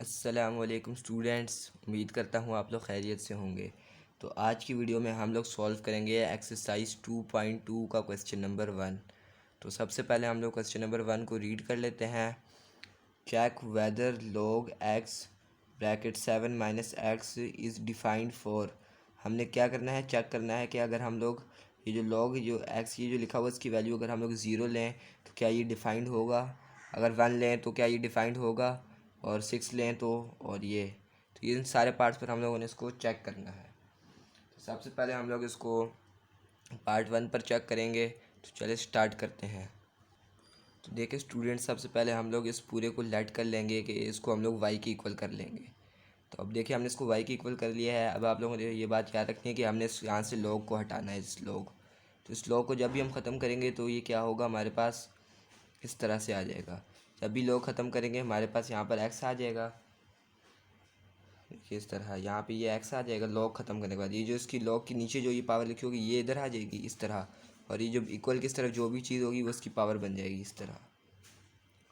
अस्सलामुअलैकुम स्टूडेंट्स, उम्मीद करता हूँ आप लोग खैरियत से होंगे। तो आज की वीडियो में हम लोग सॉल्व करेंगे एक्सरसाइज 2.2 का क्वेश्चन नंबर 1। तो सबसे पहले हम लोग क्वेश्चन नंबर 1 को रीड कर लेते हैं। Check whether log X bracket 7 minus X is defined for. हमने क्या करना है, चेक करना है कि अगर हम लोग ये जो लॉग जो एक्स ये जो लिखा हुआ इसकी वैल्यू अगर हम लोग ज़ीरो लें तो क्या ये डिफाइंड होगा, अगर 1 लें तो क्या ये डिफाइंड होगा, और 6 लें तो, और ये तो इन सारे पार्ट्स पर हम लोगों ने इसको चेक करना है। तो सबसे पहले हम लोग इसको पार्ट 1 पर चेक करेंगे। तो चलिए स्टार्ट करते हैं। तो देखिए स्टूडेंट, सबसे पहले हम लोग इस पूरे को लेट कर लेंगे कि इसको हम लोग वाई के इक्वल कर लेंगे। तो अब देखिए हमने इसको वाई के इक्वल कर लिया है। अब आप लोगों ने ये बात याद रखनी है कि हमने यहाँ से लॉग को हटाना है, इस लॉग। तो इस लॉग को जब भी हम ख़त्म करेंगे तो ये क्या होगा, हमारे पास इस तरह से आ जाएगा। जब भी लॉग ख़त्म करेंगे हमारे पास यहाँ पर एक्स आ जाएगा। देखिए इस तरह यहाँ पे ये एक्स आ जाएगा लॉग ख़त्म करने के बाद। ये जो इसकी लॉग के नीचे जो ये पावर लिखी होगी ये इधर आ जाएगी इस तरह, और ये जो इक्वल की इस तरफ जो भी चीज़ होगी वो उसकी पावर बन जाएगी इस तरह।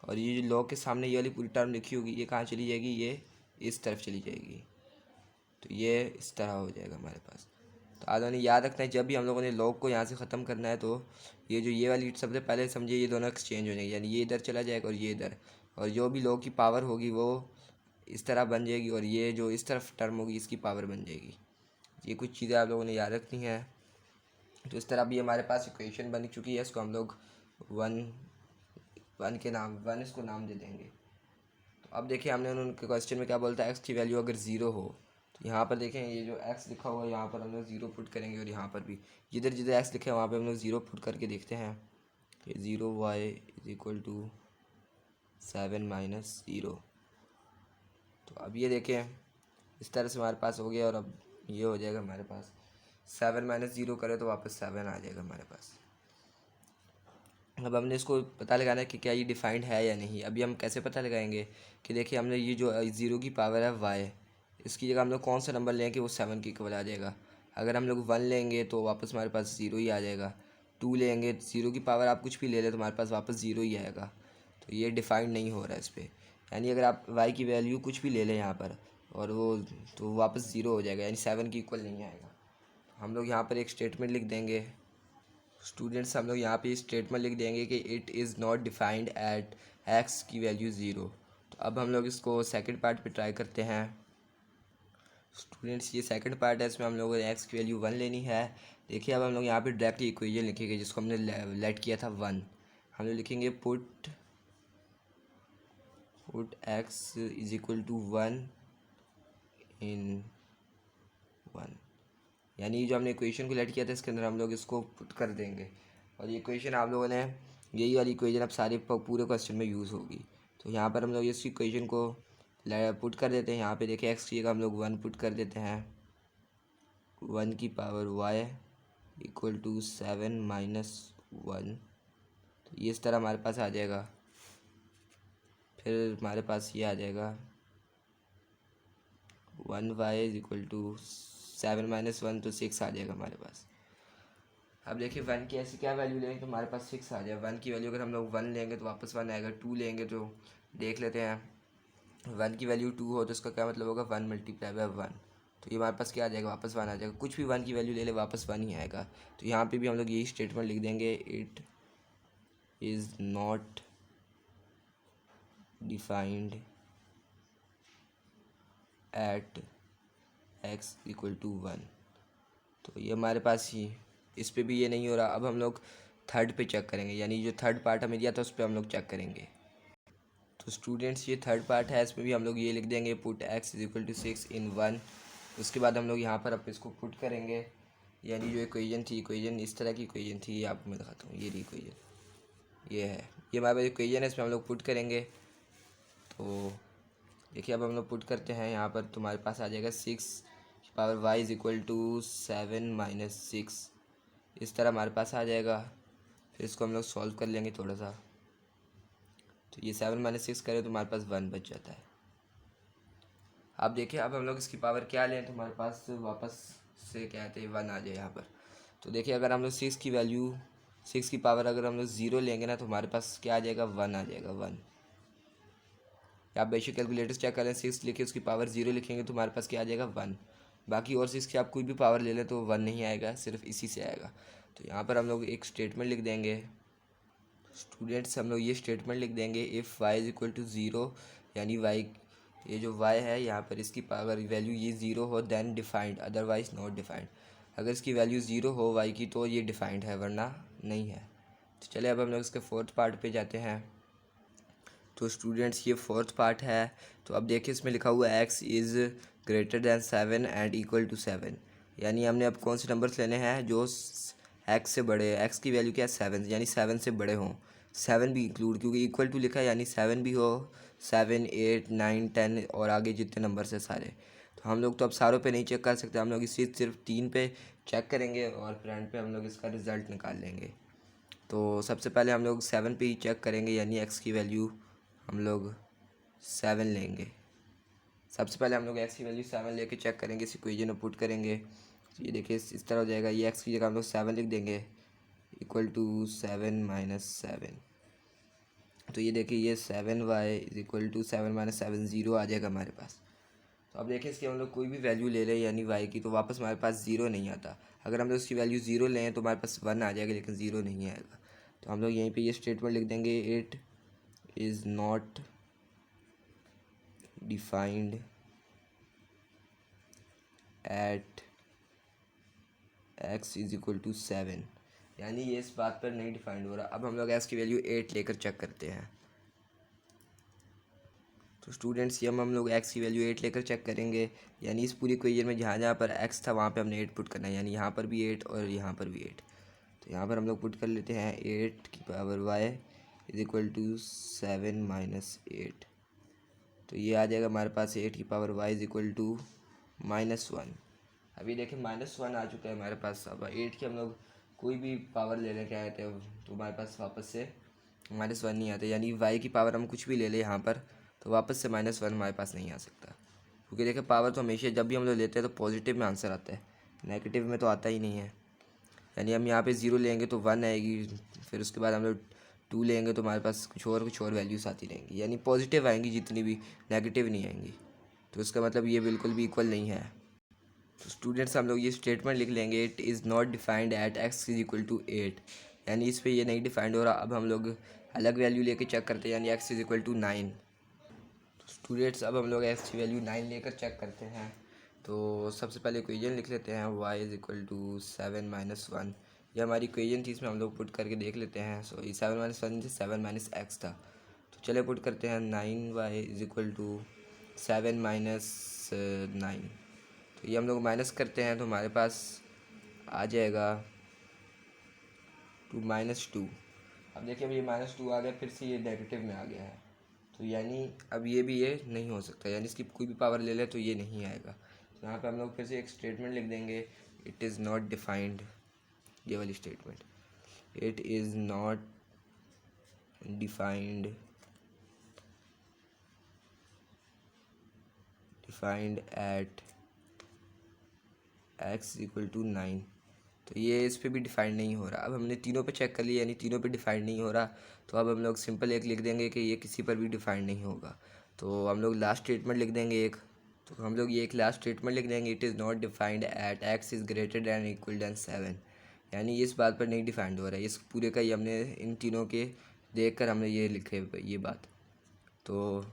और ये जो लॉग के सामने ये वाली पूरी टर्म लिखी होगी ये कहाँ चली जाएगी, ये इस तरफ चली जाएगी। तो ये इस तरह हो जाएगा हमारे पास। तो आप लोगों ने याद रखना है जब भी हम लोगों ने लॉग को यहाँ से ख़त्म करना है तो ये जो ये वाली सबसे पहले समझिए ये दोनों एक्सचेंज हो जाएंगे, यानी ये इधर चला जाएगा और ये इधर, और जो भी लॉग की पावर होगी वो इस तरह बन जाएगी, और ये जो इस तरफ टर्म होगी इसकी पावर बन जाएगी। ये कुछ चीज़ें आप लोगों ने याद रखनी है। तो इस तरह भी हमारे पास इक्वेशन बन चुकी है। इसको हम लोग वन वन इसको नाम दे देंगे। तो अब देखिए हमने उनके क्वेश्चन में क्या बोलता है, एक्स की वैल्यू अगर ज़ीरो हो तो यहाँ पर देखें ये जो एक्स लिखा हुआ है यहाँ पर हम लोग ज़ीरो पुट करेंगे, और यहाँ पर भी जिधर जिधर एक्स लिखा है वहाँ पे हम लोग ज़ीरो पुट करके देखते हैं कि 0y is equal to 7 minus zero. तो अब ये देखें इस तरह से हमारे पास हो गया, और अब ये हो जाएगा हमारे पास 7 माइनस ज़ीरो करें तो वापस 7 आ जाएगा हमारे पास। अब हमने इसको पता लगाना है कि क्या ये डिफाइंड है या नहीं। अभी हम कैसे पता लगाएंगे कि देखिए हमने ये जो ज़ीरो की पावर है वाई, इसकी जगह हम लोग कौन सा नंबर लें कि वो 7 की इक्वल आ जाएगा। अगर हम लोग 1 लेंगे तो वापस हमारे पास ज़ीरो ही आ जाएगा। 2 लेंगे, ज़ीरो की पावर आप कुछ भी ले लें तो हमारे पास वापस ज़ीरो ही आएगा। तो ये डिफाइंड नहीं हो रहा है इस पर, यानी अगर आप वाई की वैल्यू कुछ भी ले लें यहाँ पर और वो तो वापस ज़ीरो हो जाएगा, यानी 7 की इक्वल नहीं आएगा। हम लोग यहाँ पर एक स्टेटमेंट लिख देंगे। स्टूडेंट्स हम लोग यहाँ पे स्टेटमेंट लिख देंगे कि it is not defined at x की वैल्यू ज़ीरो। तो अब हम लोग इसको सेकंड पार्ट पे ट्राई करते हैं। स्टूडेंट्स ये सेकंड पार्ट है, इसमें हम लोगों ने एक्स की वैल्यू 1 लेनी है। देखिए अब हम लोग यहाँ पे डायरेक्टली इक्वेशन लिखेंगे जिसको हमने लेट किया था 1। हम लोग लिखेंगे put X is equal to 1 in 1, यानी जो हमने इक्वेशन को लेट किया था इसके अंदर हम लोग इसको पुट कर देंगे। और ये इक्वेशन आप लोगों ने यही वाली इक्वेशन अब सारे पूरे क्वेश्चन में यूज़ होगी। तो यहाँ पर हम लोग इस इक्वेशन को पुट कर देते हैं। यहाँ पे देखिए एक्स की जगह हम लोग 1 पुट कर देते हैं। 1 की power Y equal to 7 minus 1। तो ये इस तरह हमारे पास आ जाएगा। फिर हमारे पास ये आ जाएगा 1y is equal to 7 minus 1, तो 6 आ जाएगा हमारे पास। अब देखिए 1 की ऐसी क्या वैल्यू लेंगे तो हमारे पास 6 आ जाए। 1 की वैल्यू अगर हम लोग 1 लेंगे तो वापस 1 आएगा। 2 लेंगे तो देख लेते हैं 1 की वैल्यू 2 हो तो इसका क्या मतलब होगा 1 मल्टीप्लाई बाय 1। तो ये हमारे पास क्या आ जाएगा, वापस 1 आ जाएगा। कुछ भी 1 की वैल्यू ले ले वापस 1 ही आएगा। तो यहाँ पे भी हम लोग यही स्टेटमेंट लिख देंगे, it is not defined at X equal to 1। तो ये हमारे पास ही इस पे भी ये नहीं हो रहा। अब हम लोग थर्ड पे चेक करेंगे, यानी जो थर्ड पार्ट हमें दिया था उस पर हम लोग चेक करेंगे। तो स्टूडेंट्स ये थर्ड पार्ट है, इसमें भी हम लोग ये लिख देंगे put X is equal to 6 in 1। उसके बाद हम लोग यहाँ पर अब इसको पुट करेंगे, यानी जो इक्वेशन थी, इक्वेशन इस तरह की इक्वेशन थी, ये आपको मैं दिखाता हूँ। ये रही इक्वेशन, ये है, ये हमारे पास इक्वेशन है, इसमें हम लोग पुट करेंगे। तो देखिए अब हम लोग पुट करते हैं यहाँ पर, तो हमारे पास आ जाएगा 6 power Y is equal to 7 minus 6। इस तरह हमारे पास आ जाएगा। फिर इसको हम लोग सॉल्व कर लेंगे थोड़ा सा। तो ये 7 माइनस 6 करें तो हमारे पास 1 बच जाता है। अब देखिए अब हम लोग इसकी पावर क्या लें तो हमारे पास वापस से क्या कहते हैं 1 आ जाए यहाँ पर। तो देखिए अगर हम लोग 6 की वैल्यू 6 की पावर अगर हम लोग 0 लेंगे ना तो हमारे पास क्या आ जाएगा 1 आ जाएगा 1। या आप बेसिक कैलकुलेटर चेक करें, 6 लिखे उसकी पावर 0 लिखेंगे तो हमारे पास क्या आ जाएगा 1। बाकी और 6 की आप कोई भी पावर ले लें तो 1 नहीं आएगा, सिर्फ इसी से आएगा। तो यहाँ पर हम लोग एक स्टेटमेंट लिख देंगे। स्टूडेंट्स हम लोग ये स्टेटमेंट लिख देंगे, if Y is equal to zero, यानी वाई, ये जो वाई है यहाँ पर इसकी अगर वैल्यू ये ज़ीरो हो then defined, otherwise not defined. अगर इसकी वैल्यू ज़ीरो हो वाई की तो ये डिफाइंड है, वरना नहीं है। तो चलिए अब हम लोग इसके फोर्थ पार्ट पे जाते हैं। तो स्टूडेंट्स ये फोर्थ पार्ट है। तो अब देखिए इसमें लिखा हुआ है x is greater than 7 and equal to 7, यानी हमने अब कौन से नंबर्स लेने हैं जो एक्स से बड़े हैं। एक्स की वैल्यू क्या है 7, यानी 7 से बड़े हों, 7 भी इंक्लूड, क्योंकि इक्वल टू लिखा है यानी 7 भी हो, 7, 8, 9, 10 और आगे जितने नंबर्स हैं सारे। तो हम लोग तो अब सारों पे नहीं चेक कर सकते, हम लोग इसी सिर्फ 3 पे चेक करेंगे और फ्रंट पे हम लोग इसका रिज़ल्ट निकाल लेंगे। तो सबसे पहले हम लोग 7 पे ही चेक करेंगे, यानी एक्स की वैल्यू हम लोग 7 लेंगे। सबसे पहले हम लोग एक्स की वैल्यू 7 लेके चेक करेंगे, इस इक्वेशन में पुट करेंगे। तो ये देखिए इस तरह हो जाएगा, ये एक्स की जगह हम लोग 7 लिख देंगे, इक्वल टू 7 माइनस 7। तो ये देखिए ये 7y is equal to 7 minus 7, 0 आ जाएगा हमारे पास। तो अब देखिए इसकी हम लोग कोई भी वैल्यू ले लें यानी y की, तो वापस हमारे पास 0 नहीं आता। अगर हम लोग उसकी वैल्यू 0 लें तो हमारे पास 1 आ जाएगा, लेकिन 0 नहीं आएगा। तो हम लोग यहीं पे ये स्टेटमेंट लिख देंगे, it is not defined at x is equal to 7, यानी ये इस बात पर नहीं डिफाइंड हो रहा। अब हम लोग x की वैल्यू 8 लेकर चेक करते हैं। तो स्टूडेंट्स ये हम लोग x की वैल्यू 8 लेकर चेक करेंगे, यानी इस पूरी इक्वेशन में जहाँ जहाँ पर x था वहाँ पे हमने 8 पुट करना है, यानी यहाँ पर भी 8 और यहाँ पर भी 8। तो यहाँ पर हम लोग पुट कर लेते हैं 8 की power y is equal to 7 minus 8। तो ये आ जाएगा हमारे पास 8 की power y is equal to -1। अभी देखिए -1 आ चुका है हमारे पास। अब 8 की हम लोग कोई भी पावर ले लें क्या कहते हैं तो हमारे पास वापस से -1 नहीं आता, यानी y की पावर हम कुछ भी ले लें यहाँ पर तो वापस से -1 हमारे पास नहीं आ सकता, क्योंकि देखिए पावर तो हमेशा जब भी हम लोग लेते हैं तो पॉजिटिव में आंसर आता है, नेगेटिव में तो आता ही नहीं है। यानी हम यहाँ पे 0 लेंगे तो 1 आएगी, फिर उसके बाद हम लोग 2 लेंगे तो हमारे पास कुछ और वैल्यूज़ आती रहेंगी, यानी पॉजिटिव आएंगी जितनी भी, नेगेटिव नहीं आएंगी। तो इसका मतलब ये बिल्कुल भी इक्वल नहीं है। तो स्टूडेंट्स हम लोग ये स्टेटमेंट लिख लेंगे, it is not defined at x is equal to 8, यानी इस पर ये नहीं डिफाइंड हो रहा। अब हम लोग अलग वैल्यू लेके चेक करते हैं, यानी एक्स इज इक्वल टू 9। तो स्टूडेंट्स अब हम लोग एक्स की वैल्यू 9 लेकर चेक करते हैं। तो सबसे पहले इक्वेशन लिख लेते हैं, y is equal to 7 minus 1। ये हमारी इक्वेशन थी, इसमें हम लोग पुट करके देख लेते हैं। सो ये 7 माइनस 1 से 7 माइनस एक्स था। तो चलिए पुट करते हैं, 9y is equal to 7 minus 9। तो ये हम लोग माइनस करते हैं तो हमारे पास आ जाएगा -2। अब देखिए अब ये -2 आ गया, फिर से ये नेगेटिव में आ गया है, तो यानी अब ये भी ये नहीं हो सकता, यानी इसकी कोई भी पावर ले ले तो ये नहीं आएगा। तो यहाँ पे हम लोग फिर से एक स्टेटमेंट लिख देंगे, इट इज़ नॉट डिफाइंड, ये वाली statement, it is not defined at x equal to 9। तो ये इस पर भी डिफाइंड नहीं हो रहा। अब हमने तीनों पे चेक कर लिया, यानी तीनों पे डिफाइंड नहीं हो रहा। तो अब हम लोग सिंपल एक लिख देंगे कि ये किसी पर भी डिफाइंड नहीं होगा। तो हम लोग लास्ट स्टेटमेंट लिख देंगे एक। तो हम लोग ये एक लास्ट स्टेटमेंट लिख देंगे, it is not defined at x is greater than equal than 7, यानी ये इस बात पर नहीं डिफाइंड हो रहा है। इस पूरे का ही हमने इन तीनों के देख कर हमने ये लिखे ये बात। तो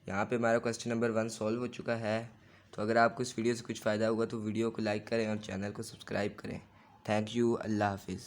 यहाँ पे हमारा क्वेश्चन नंबर 1 सॉल्व हो चुका है। तो अगर आपको इस वीडियो से कुछ फ़ायदा हुआ तो वीडियो को लाइक करें और चैनल को सब्सक्राइब करें। थैंक यू, अल्लाह हाफिज़।